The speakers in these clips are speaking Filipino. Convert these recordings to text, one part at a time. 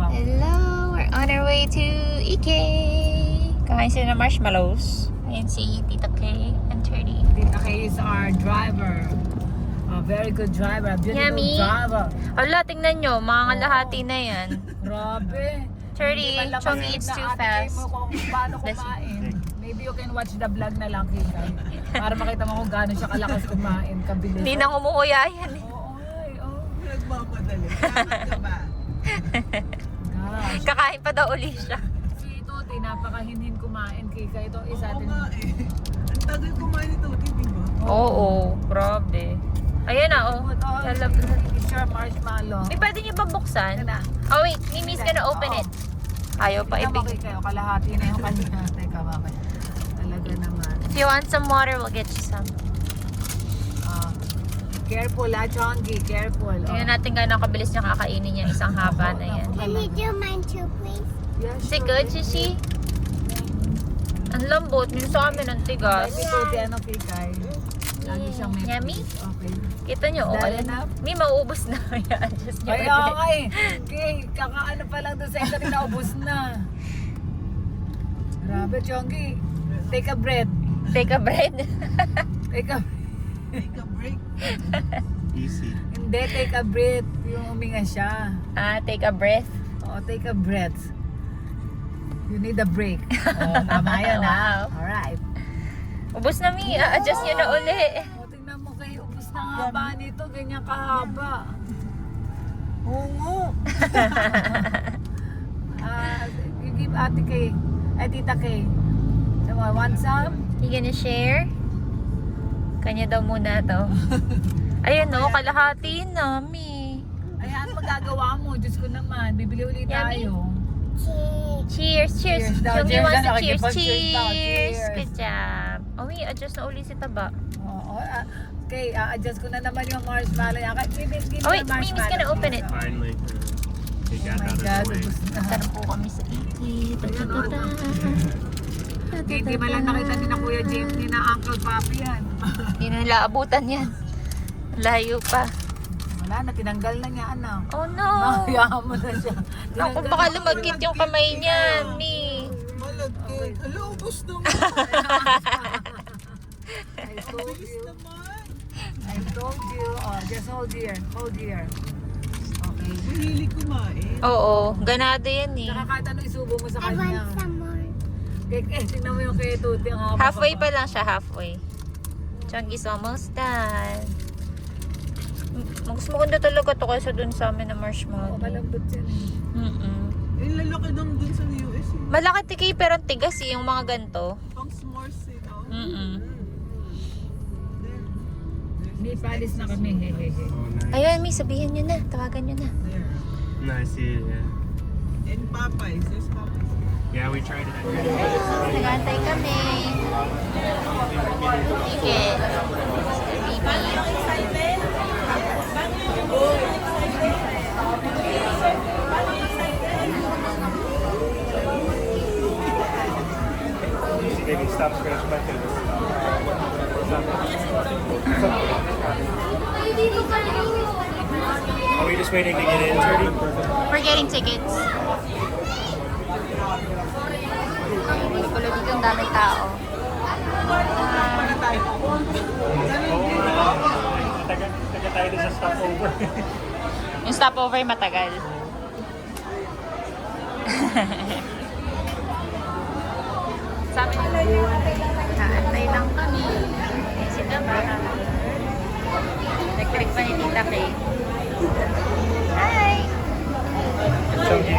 pa. Hello! We're on our way to Ike. Kakain sila ng marshmallows. Ayan si Tita Kay and Terdy. Tita Kay is our driver. A very good driver. A beautiful Yummy. driver. Hala, tingnan nyo. Mga kalahati na yan. Grabe. Terdy, Hindi man lang Chongi masinig eats na too Ate Kay fast. mo kung paano kumain. Maybe you can watch the vlog na lang kita. Para makita mo kung gaano siya kalakas kumain. Kabilis. Hindi nang umuuya yan. Oo, ay, oo. Nagmamadali. Dapat ka ba? Gosh. Kakain pa daw uli siya. Si Tuti, napakahinhin kumain. Kika ito isa Oo atin. nga eh. Ang tagal kumain ito, di ba? Oo, grabe. Ayan na, oh. It's your marshmallow. May pwede niyo ba buksan? Yan na. Oh wait, Mimi's gonna open it. Ayaw pa Tingnan mo ibig. kayo, kalahati na yung kanina. Teka, mamaya. Talaga naman. If you want some water, we'll get you some. Careful ha, Chongi. Careful. Tingnan natin gano'ng kabilis niya kakainin niya isang haba na yan. Can you do mine too, please? Yes, Is it good, Shishi? Ang lambot. Yung sa amin ang tigas. Ito, Tuti, ano kikay? Lagi siyang may Yummy? piece. Okay. Kita nyo, oh, Is that alam enough? May mauubos na. I-adjust nyo. Kaya nga eh. Okay, kakaano pa lang doon sa isa rin naubos na. Grabe, Chongi. Take a breath. Take a bread. Take a... Take a break. Easy. Hindi, take a breath. Yung huminga siya. Take a breath. Oo, take a breath. You need a break. Oh, tama yan ha. Wow. Alright. Ubos na, Mi. A-adjust nyo na uli. O, tingnan mo kayo, ubos na ang haba nito. Ganyan kahaba. Oo nga. You give Ate Kay. Ay, Tita Kay. So, want some? You gonna share? Kanya daw muna to. Ayun no, kalahati na, Mi. Ayan, magagawa mo. Diyos ko naman. Bibili ulit Yummy. tayo. Cheers, cheers. Cheers daw, Chongi cheers wants daw. to cheers. Nakikipag-cheers daw, Cheers. cheers. Good job. Oh, Mi, adjust na uli si Taba. Oo. Okay, adjust ko na naman yung marshmallow. Give me Oh, wait, the Mimi's gonna open it. Finally, they Oh got my out of God, the way. ubos na. Sarap po kami sa Iki. Hindi man lang nakita ni na Kuya James, ni na Uncle Papi yan. Hindi na nila abutan yan. Layo pa. Wala na, tinanggal na niya, anak. Oh no. Mahayaan mo na siya. Ako baka lumagkit yung kamay niya, Mi. Malagkit. Ala, ubos naman. I told Bilis you. naman. I told you. Oh, just hold here. Hold here. Okay. Mahilig kumain. Oo, ganado yan eh. Saka kahit ano isubo mo sa I kanya. want some more. Tingnan mo yung kay Tuti. Ang haba Halfway pa. pa lang siya, halfway. Chongi's almost done. Mas maganda talaga to kaysa dun sa amin na Oo, marshmallow. malambot yan eh. Eh, lalaki nang dun sa US. eh. Malaki tiki pero ang tigas eh, yung mga ganto. Pang s'mores eh, no? May palis na kami. Hehehe. Oh, nice. Ayun, Mi, sabihin nyo na. Tawagan nyo na. There. Nice, yeah. And Popeyes. There's Popeyes. Yeah, we tried it. Nagantay kami. Ticket. Maybe stop scratch back in. Are we just waiting to get in, Trudy? We're getting tickets. Gulo dito ang daming tao. Taga tayo din sa stopover. Yung stopover matagal. Sabi nila, kaantay lang kami. Si Taba. Nag-trick pa ni Tita Kay. Hi! Chunky.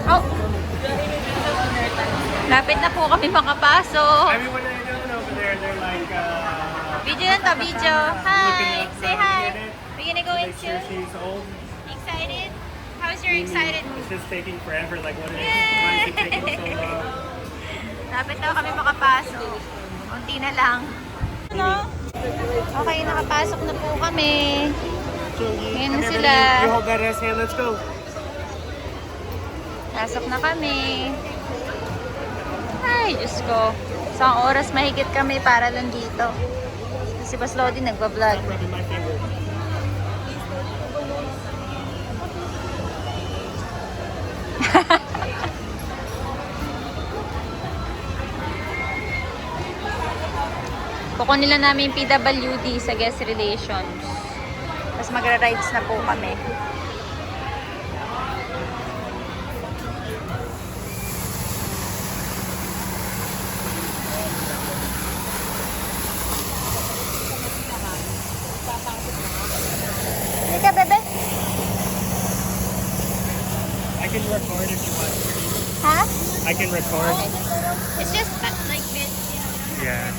Oh! Lapit na po kami makapasok. I mean, what are they doing over there? They're like, Video na to, video. Hi! Say hi! We're gonna go make into... sure she's old. Excited? How's your excited mood? It's just taking forever. Like, why is it taking so long? Lapit na kami makapasok. Unti na lang. Okay, nakapasok na po kami. Ayan na sila. You hold that ass hand. Let's go. Pasok na kami. Ay, Diyos ko. Isang oras mahigit kami para lang dito. Si Boss Lodi nagbablog. Rubbing my finger. Kukunin nila namin yung PWD sa guest relations. Tapos magra-rides na po kami. Halika, bebe. I can record if you want. Ha? I can record. It's just like this. Yeah.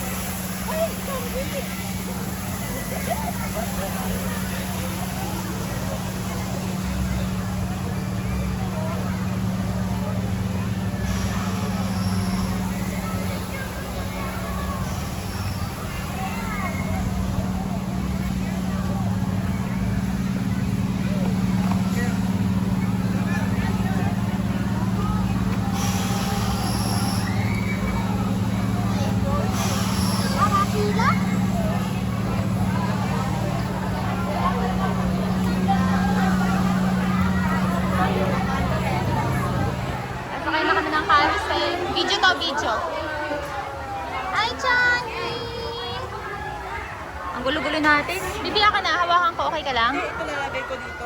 Sakay na kami ng carousel. Video to, video. Hi, Johnny! Ang gulo-gulo natin. Bibiya ka na, hawakan ko. Okay ka lang? Ito lalagay ko dito.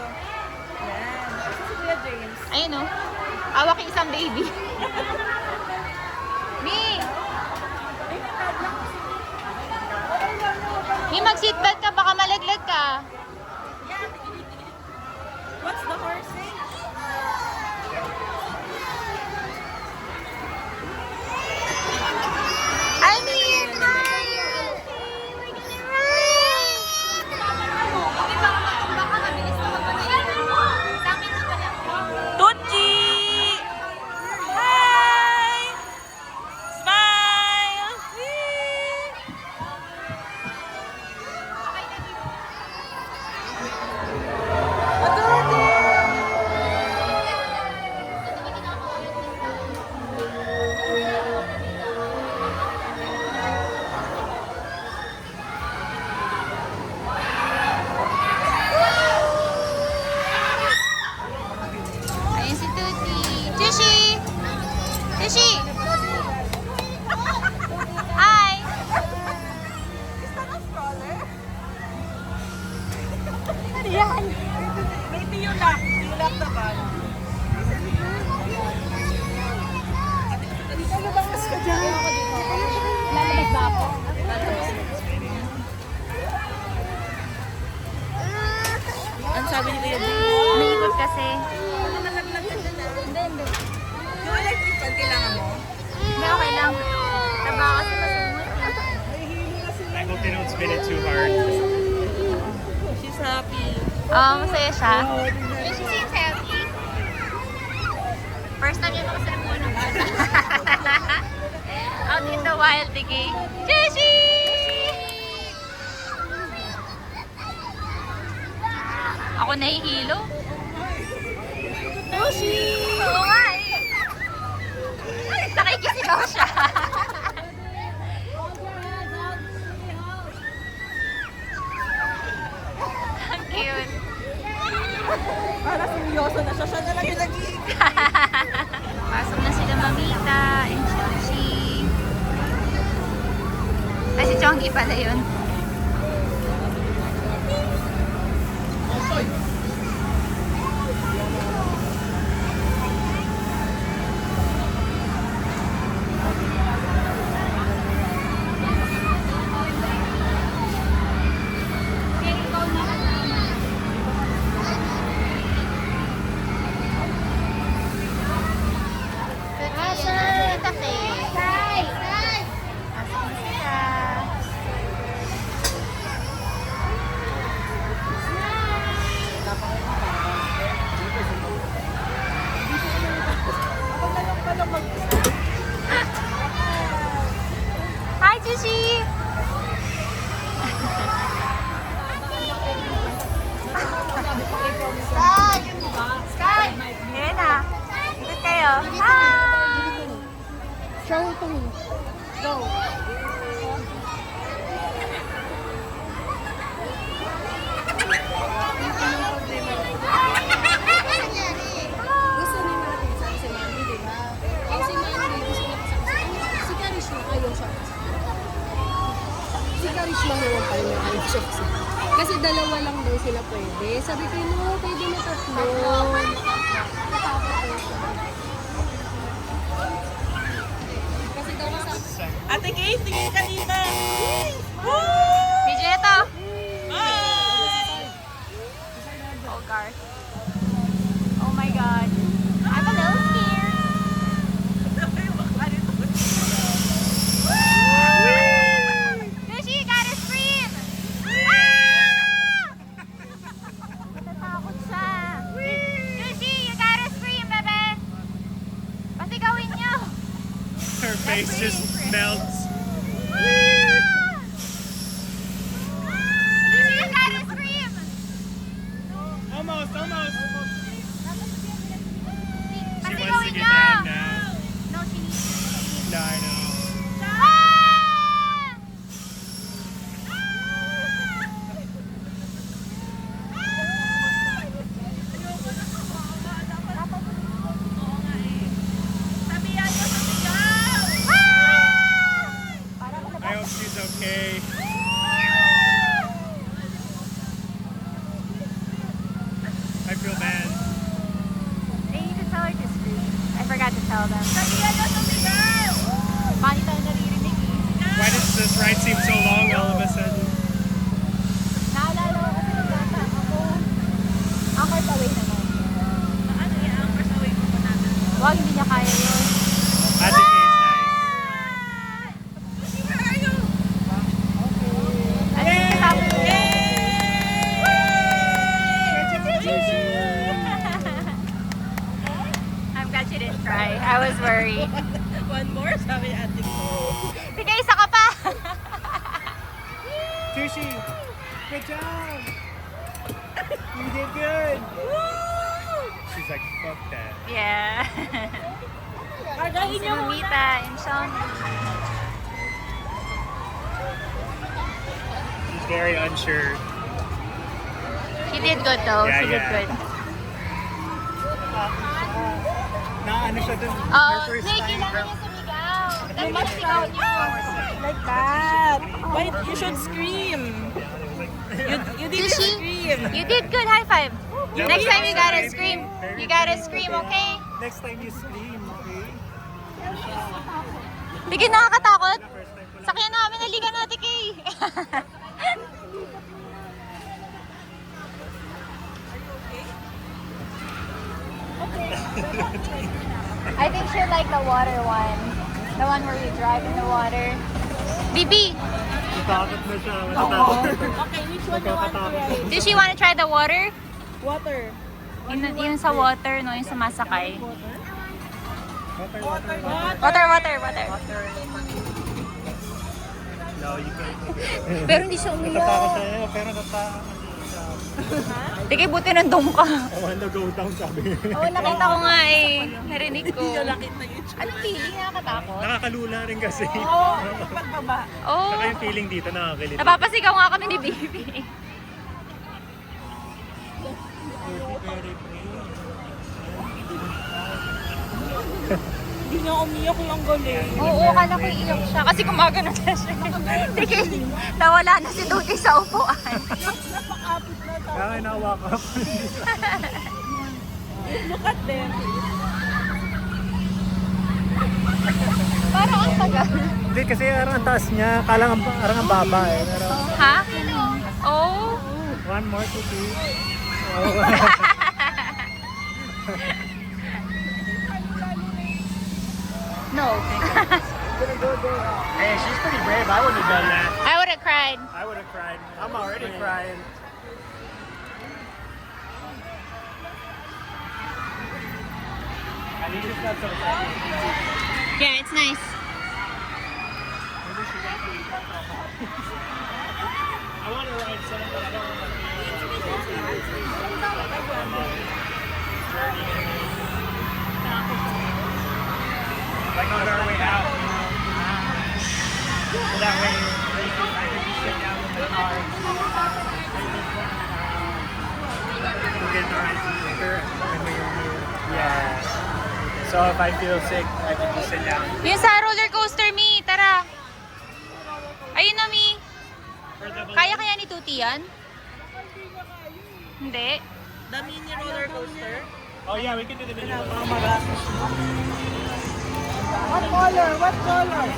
Yan. Kasi si Kuya James. Ayun o. Hawak yung isang baby. Mi, mag-seatbelt ka. Baka malaglag ka. What's the horse saying? I'm here! Hi! We're gonna ride! Tucci! Hi! Smile! Ayun si Tuti. Tushi! Tushi! Hi! Ano yan? Maybe you lock. You lock the bag. Lumabas ka dyan. Lalabas ba ako? Ano sabi ni Kuya James? Umiikot kasi. Nalaglag ka dyan. Hindi. Yung electric fan, kailangan mo? Hindi, okay lang. Taba kasi masumot. I hope they don't spin it too hard. She's happy. Masaya siya. She seems happy. First time yung makasalamuha ng bata. Out in the wild, Tiki. Jessie! Ako nahihilo. Yoshi! Oo nga eh. Nakikisigaw siya. Ang cute. Para seryoso na siya. Siya na lang yung nag-iigit. Pasok na sila Mamita and Chonchi. Ay, si Chongi pala yun. Hi, Sushi! Sky! Ayan na. Ikot kayo. Hi! Show it to me. Go. Gusto ni Mati, sabi si Mati, di ba? Eh, si Mati, gusto niya kasama si Karishma, ayaw siya kasama. Si Karishma naman pa rin ayaw siya kasama. Kasi dalawa lang daw sila pwede. Sabi ko, no, pwede na tatlo. Kasi daw kasama. Ate Kate, tingin ka dito. Video ito. Bye! Oh, Garth. Oh my God. I'm a little scared. Sushi, you gotta scream! Ah! Natatakot siya. Sushi, you gotta scream, bebe. Pasigawin niyo. Her face just melts. Sushi, you gotta scream. Almost, almost. She wants to Pasigawin get niyo. down now. No, she needs No, I know. Ah! I hope she's okay. I feel bad. They need to tell her to scream. I forgot to tell them. Bakit tayo naririnig eh? Why does this ride seem so long all of a sudden? Naalala ko kasi nagkata ako. Anchor away naman. Ano yan? Ang first away mo natin. Wag, hindi niya kaya yun. Ate Kate is nice. Ano yung sabi mo? I'm glad she didn't cry. I was worried. One more, sabi ni Ate Kate. Sige, isa ka pa! Sushi, good job. You did good. She's like, fuck that. Yeah. Kagahin Si Mamita and Sean. She's very unsure. She did good though. Yeah, She did yeah. good. Na ano siya dun? Oh, Her first Nick, time. kailangan niya sumigaw. Dapat sigaw niyo. Like that. Wait, you should scream. You didn't Sushi, scream. you did good. High five. Yeah, Next but time you gotta very scream. very You gotta good. scream, okay? Next time you scream, okay? Bigyan nakakatakot. First time ko lang. Sakyan namin, naligan natin kay. I think she'll like the water one. The one where you drive in the water. Bibi, Natakot na siya. Natatakot. Okay, which one you want to ride? does she want to try the water? Water. Yung sa water, no? Yung sumasakay. Water. Water. No, you can't. Pero hindi siya Natatakot umiyak. siya, pero natatakot siya. Sige, buti nandun ka. I wanna go down, sabi niya. Oo, nakita ko nga eh. Narinig ko. Nakita yung Anong feeling? Nakakatakot? Nakakalula rin kasi. Oo, pagbaba. Oo. Saka yung feeling dito nakakiliti. Napapasigaw nga kami ni Bibi. Hindi niya umiyak lang galing. Oo, akala ko iiyak siya. Kasi gumagano na siya. Sige, nawala na si Tuti sa upuan. Kaya nawak up. Look at them. Parang ang tagal. Hindi kasi arang ang taas niya. Kalang arang ang baba eh. Pero Ha? Oh. one more to see. Oh. No. Hey, she's pretty brave. I wouldn't have done that. I would have cried. I would have cried. I'm already crying. I think it's not so bad. Yeah, it's nice. I want to ride some, but I don't want to. Like on our way out. So that way, I can just sit down in the car. To get the right temperature and when you're here. Yeah. So if I feel sick, I can just sit down. Yung sa roller coaster, Mi. Tara. Ayun na, Mi. Kaya ni Tuti yan? Hindi. The mini roller coaster. Oh yeah, we can do the video. What color? What color?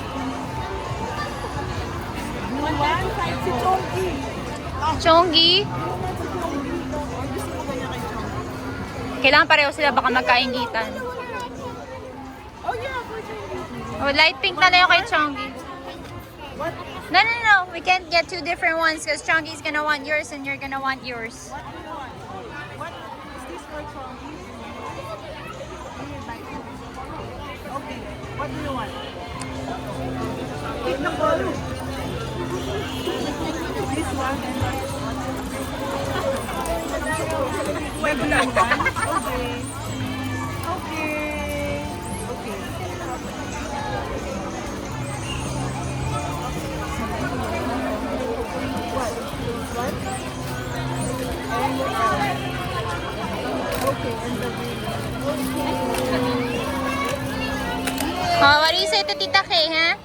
Blue one? Si Chonky. Chonggi. Kailangan pareho sila, baka magkaingitan. Oh yeah, for Chonky. Oh, light pink na lang yung kay Chonggi. No, no, no. We can't get two different ones because Chonggi's gonna want yours and you're gonna want yours. What is this for Chonky? Okay. What do you want? Pick the color. This one and this one. The blue one? Okay. Okay. Okay. What? What? And what else? Okay, and the green one. Oh, what do you say to Tita Kay, huh?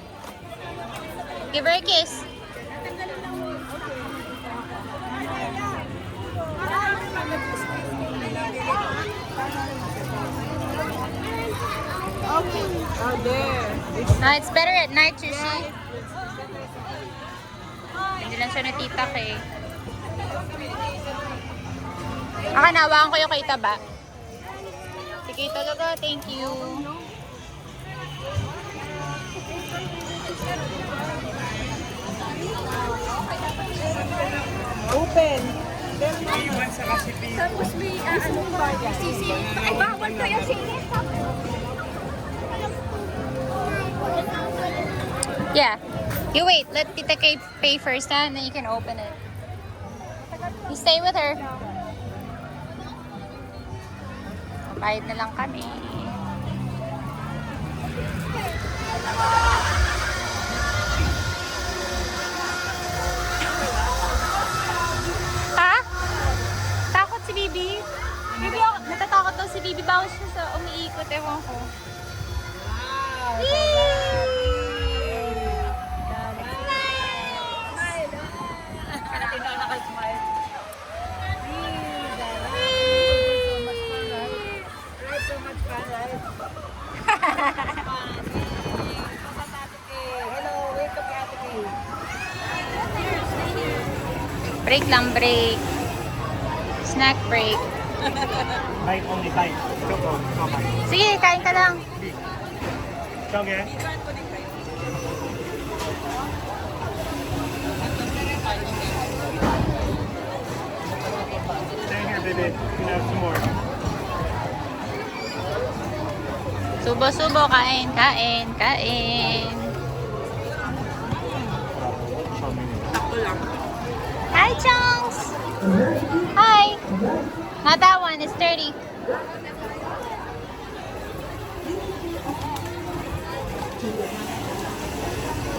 Give her a kiss. Okay. Oh, there. It's better at night, Sushi. Hindi lang siya na Tita Kay. Nawakan ko yung kay Taba. Sige talaga, thank you. Open. Iwan sa recipe. Tapos may ano pa yan. Ay, bawal kayo sili. Yeah. You wait. Let Tita Kay pay first, ha? And then you can open it. You stay with her. Bayad na lang kami. Ha? Takot si Bibi? Bibi, natatakot daw si Bibi. Bawal siya sa umiikot. Ewan ko. Break lang, break. Snack break. Bite, only bite. Don't go. Don't bite. Sige, kain ka lang. Okay. Stay here, baby. You can have some more. Subo-subo, kain, kain, kain. Hi, Chunks! Hi! Not that one, it's dirty. You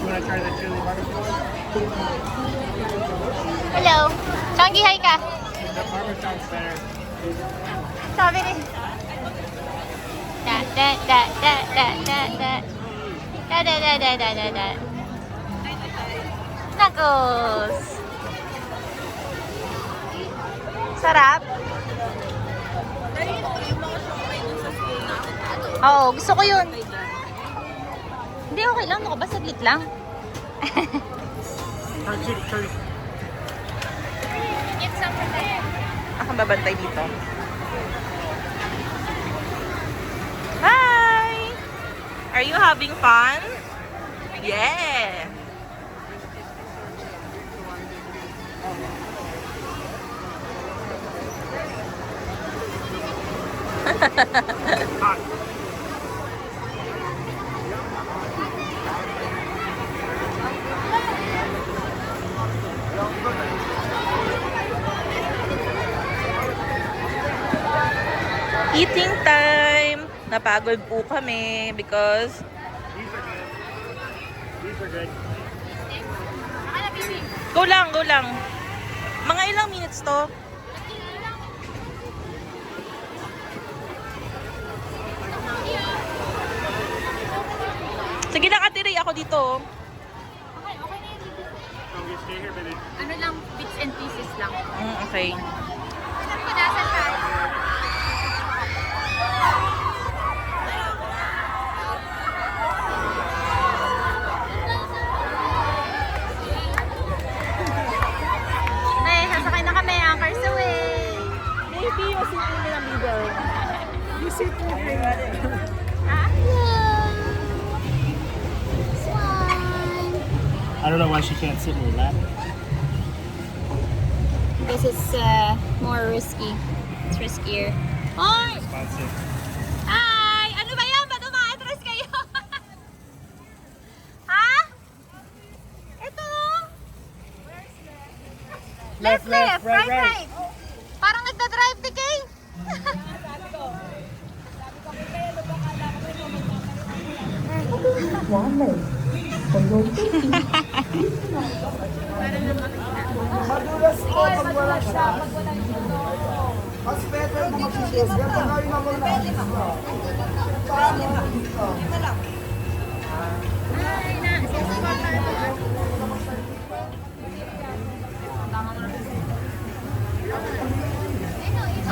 want to try the chili barbecue one? Hello. Chunky, hi ka. The parmesan's better. Sabi ni. Da da da da da da da. Da da da da da da da. Knuckles. Sarap. Oo, gusto ko yun. Hindi, okay lang. Basta saglit lang. Chili. Get some for that. Akong babantay dito. Hi! Are you having fun? Yeah! Eating time! Napagod po kami because These are good. These are good. Go lang, go lang. Mga ilang minutes to? Sige na, Katiri, ako dito. We stay here, but Ano lang, bits and pieces lang. Okay. Pinasa siya. Nay, sasakay na kami. Anchors away. Maybe you sit in the middle. You sit with me. Ha? I don't know why she can't sit in your lap. Because it's more risky. It's riskier. Hoy! Responsive. Ay! Ano ba yan? Ba't umaatras kayo? Ha? Ito? Left, right. Parang nagda-drive ni Kay.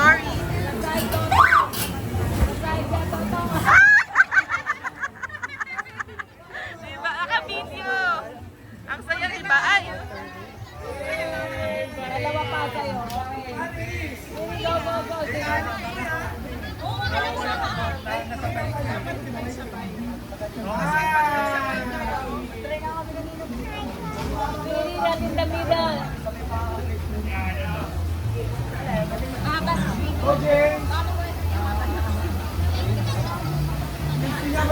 Sorry. Diba? Naka-video. Ang saya, diba? Ay. Dalawa pa kayo. Okay. Go, go, go. Pili natin the middle.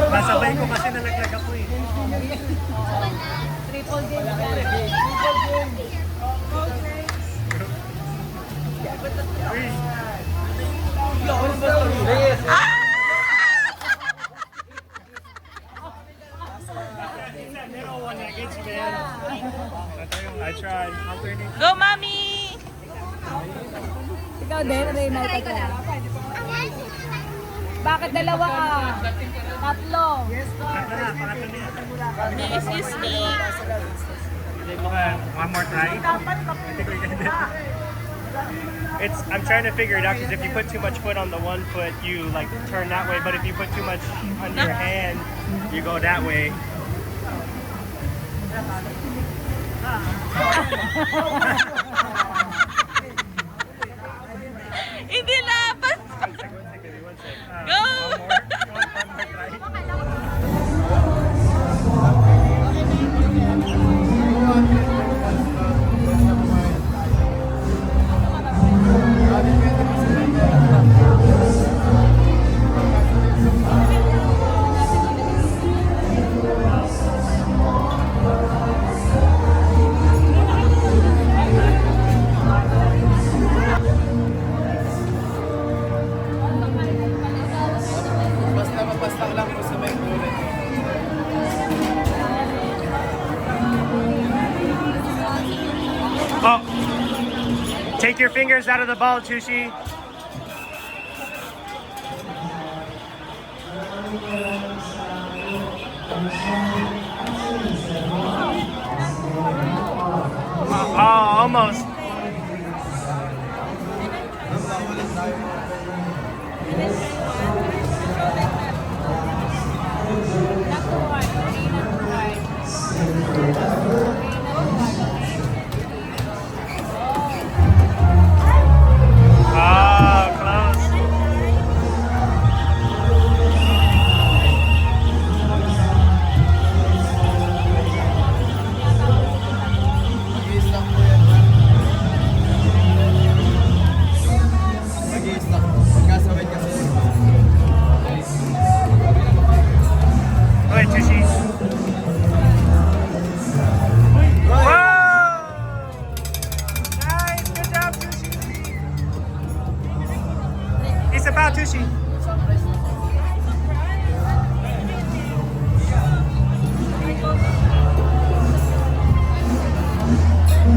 Nasabay ko kasi nalaglag ako eh. Triple game. Triple game. Middle one that gets you, man. I tried. I'll turn it. Go, Mami! Ikaw din, Reynald. Bakit dalawa ka? Tatlo. Excuse me. One more try. I think we can do it. I'm trying to figure it out because if you put too much foot on the one foot, you like turn that way. But if you put too much on your hand, you go that way. Hindi lapas. Go! Oh, take your fingers out of the ball, Tushi. Oh, almost. Ah, close. Go ahead, Tushi. Whoa! Nice, good job, Tushi. It's about Tushi.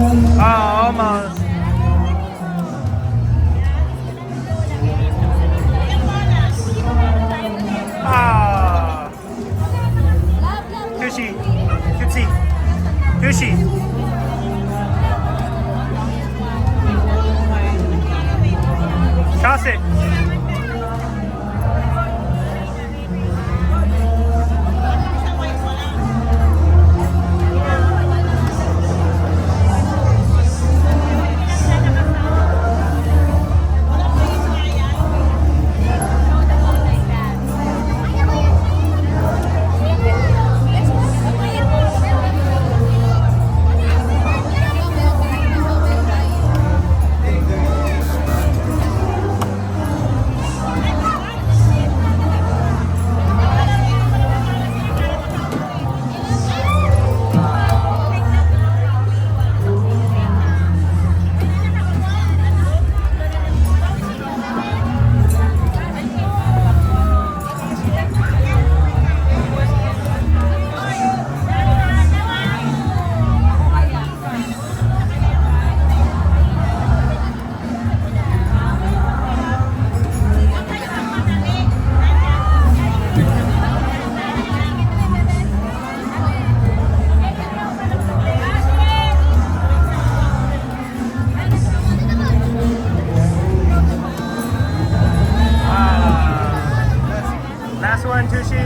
Oh, almost. Ah. Tushy. Cutesy. Tushy. Toss it. Last one, Tushy.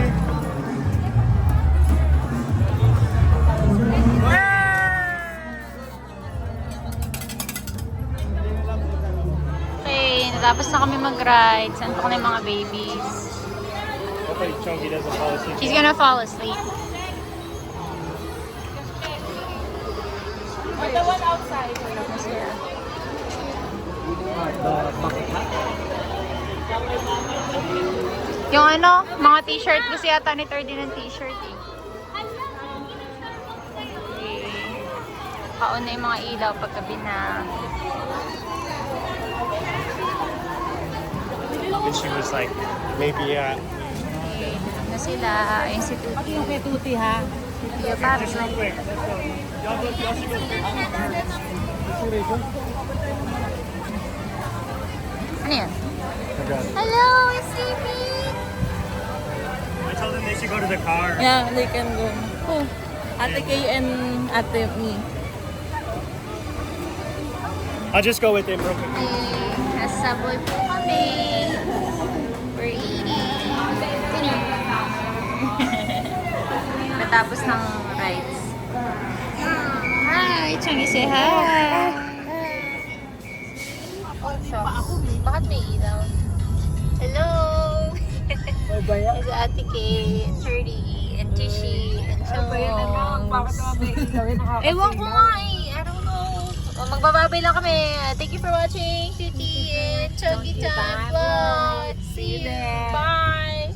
Okay, natapos na kami mag-ride. Saan pa kami mga babies? Hopefully Chunky doesn't fall asleep. She's gonna fall asleep. The one outside. Yung ano, mga t-shirt. Gusto yata ni 30 ng t-shirt eh. Okay. Kaon na yung mga ilaw paggabi na. And she was like, maybe, Okay, tulog na sila. Ayun si Tuti. Yung kay Tuti ha. Yung papi. just real quick. Let's go. Y'all should go. Ano yun? Okay. Hello, it's sleeping! I told them they should go to the car. Yeah, they can go. Oh, Ate Kay and Ate me. I'll just go with him real quick. Okay, nasa boy po kami. We're eating dinner. Natapos ng rides. Hi, Changi, say hi. Bakit may ilaw? Hello! It's Ate Kay, 30, and Tishi, and Chong. Ewan ko nga eh. I don't know. Magbababay lang kami. Thank you for watching. Tuti and Chuggy Time Vlog. See you. Bye.